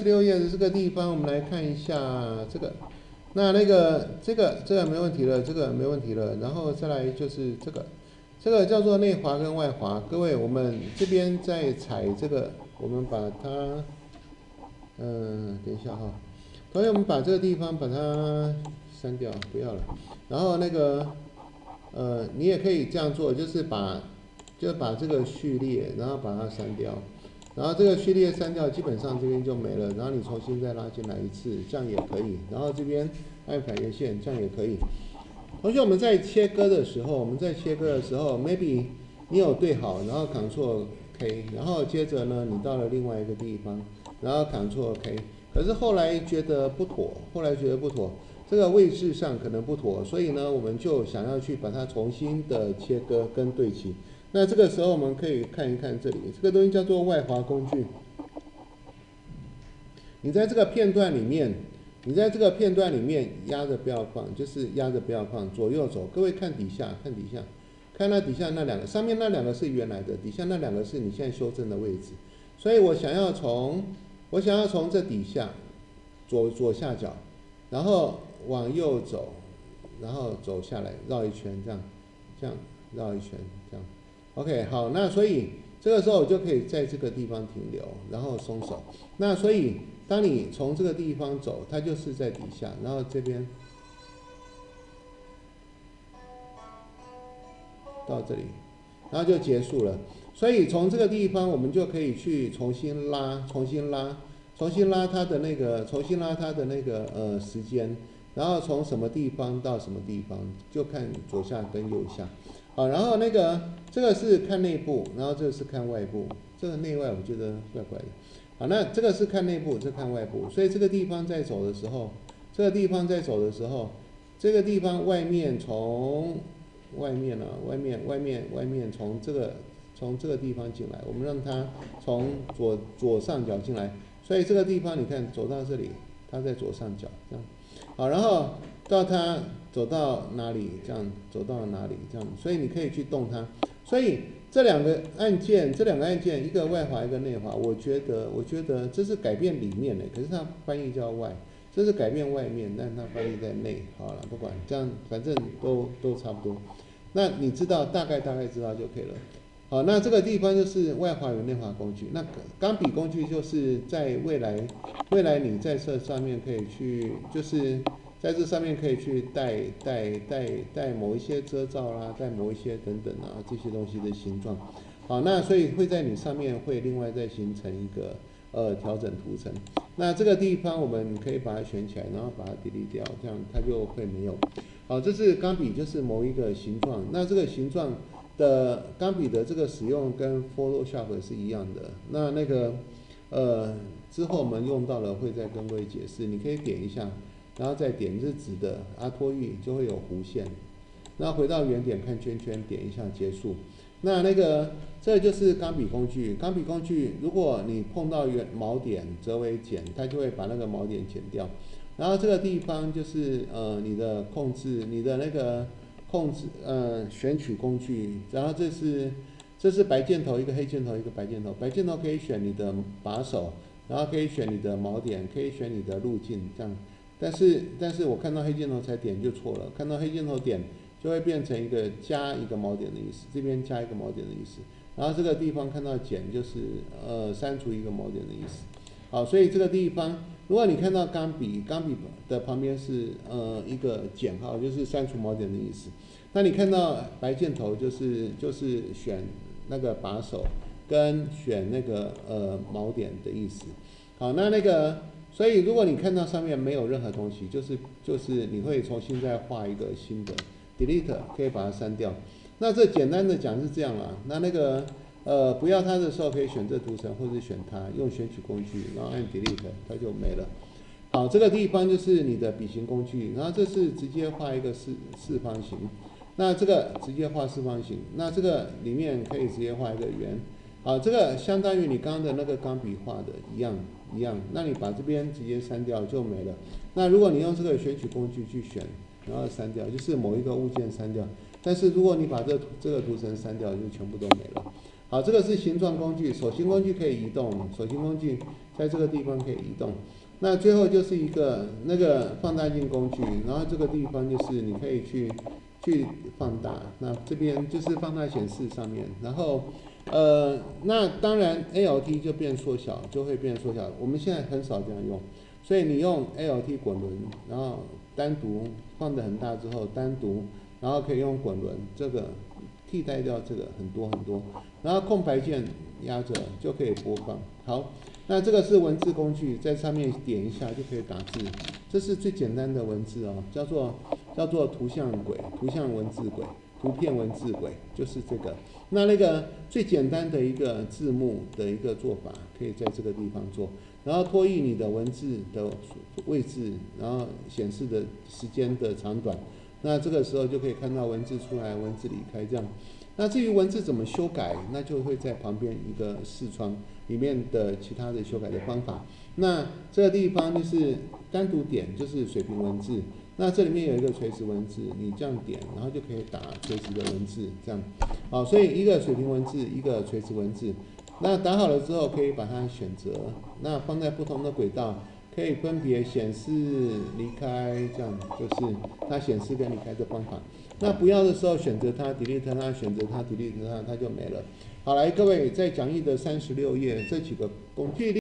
16页的这个地方，我们来看一下这个。这个没问题了，这个没问题了。然后再来就是这个，这个叫做内滑跟外滑。各位，我们这边在踩这个，我们把它，等一下哈，同学我们把这个地方把它删掉，不要了。然后你也可以这样做，就是把这个序列，然后把它删掉。然后这个序列删掉，基本上这边就没了。然后你重新再拉进来一次，这样也可以。然后这边按反圆线，这样也可以。同学，我们在切割的时候，maybe 你有对好，然后 Ctrl K， 然后接着呢，你到了另外一个地方，然后 Ctrl K， 可是后来觉得不妥，这个位置上可能不妥，所以呢，我们就想要去把它重新的切割跟对齐。那这个时候我们可以看一看这里，这个东西叫做外滑工具。你在这个片段里面，压着不要放，就是压着不要放，左右走。各位看底下，看那底下那两个，上面那两个是原来的，底下那两个是你现在修正的位置。所以我想要从这底下左下角，然后往右走，然后走下来绕一圈，这样绕一圈，这样。OK， 好，那所以这个时候我就可以在这个地方停留，然后松手。那所以当你从这个地方走，它就是在底下，然后这边到这里，然后就结束了。所以从这个地方我们就可以去重新拉它的那个时间，然后从什么地方到什么地方，就看左下跟右下。好，然后这个是看内部，然后这个是看外部，这个内外我觉得怪怪的。好，那这个是看内部，这看外部，所以这个地方在走的时候，这个地方外面从外面从这个地方进来，我们让它从左上角进来，所以这个地方你看走到这里，它在左上角这样。好，然后到它走到哪里，这样走到哪里这样，所以你可以去动它。所以这两个按键，一个外滑一个内滑，我觉得这是改变里面的，可是它翻译叫外，这是改变外面，但是它翻译在内。好了，不管这样，反正都差不多。那你知道大概知道就可以了。好，那这个地方就是外滑与内滑工具。那钢笔工具就是在未来你在这上面可以去，就是在这上面可以去带某一些遮罩啦，带某一些等等啊这些东西的形状。好，那所以会在你上面会另外再形成一个调整图层。那这个地方我们可以把它选起来，然后把它 delete 掉，这样它就会没有。好，这是钢笔，就是某一个形状。那这个形状的钢笔的这个使用跟 Photoshop 是一样的。之后我们用到了会再跟各位解释。你可以点一下，然后再点日子的阿托玉就会有弧线。那回到原点看圈圈，点一下结束。这就是钢笔工具。钢笔工具，如果你碰到锚点则为减，它就会把那个锚点减掉。然后这个地方就是你的控制，选取工具。然后这是白箭头，一个黑箭头，一个白箭头。白箭头可以选你的把手，然后可以选你的锚点，可以选你的路径，这样。但是我看到黑箭头才点就错了，看到黑箭头点就会变成一个加一个锚点的意思，这边加一个锚点的意思。然后这个地方看到减就是删除一个锚点的意思。好，所以这个地方如果你看到钢笔的旁边是一个减号，就是删除锚点的意思。那你看到白箭头就是选那个把手跟选那个锚点的意思。好，所以如果你看到上面没有任何东西，就是你会重新再画一个新的 delete， 可以把它删掉。那这简单的讲是这样啦。不要它的时候可以选这图层，或者选它，用选取工具，然后按 delete， 它就没了。好，这个地方就是你的笔形工具，然后这是直接画一个四方形。那这个直接画四方形，那这个里面可以直接画一个圆。好，这个相当于你刚刚的那个钢笔画的一样。那你把这边直接删掉就没了。那如果你用这个选取工具去选，然后删掉，就是某一个物件删掉。但是如果你把这个图层删掉，就全部都没了。好，这个是形状工具，手型工具可以移动，手型工具在这个地方可以移动。那最后就是一个那个放大镜工具，然后这个地方就是你可以去放大，那这边就是放大显示上面，然后那当然 ALT 就变缩小，就会变缩小。我们现在很少这样用，所以你用 ALT 滚轮，然后单独放得很大之后，单独，然后可以用滚轮这个替代掉这个很多，然后空白键压着就可以播放。好，那这个是文字工具，在上面点一下就可以打字，这是最简单的文字哦，叫做图像轨、图像文字轨、图片文字轨，就是这个。那个最简单的一个字幕的一个做法，可以在这个地方做，然后拖移你的文字的位置，然后显示的时间的长短。那这个时候就可以看到文字出来，文字离开这样。那至于文字怎么修改，那就会在旁边一个视窗里面的其他的修改的方法。那这个地方就是单独点，就是水平文字。那这里面有一个垂直文字，你这样点，然后就可以打垂直的文字，这样。好，所以一个水平文字，一个垂直文字。那打好了之后，可以把它选择，那放在不同的轨道，可以分别显示、离开，这样就是它显示跟离开的方法。那不要的时候选择它 delete 它，选择它 delete 它，它就没了。好，来各位在讲义的36页这几个工具。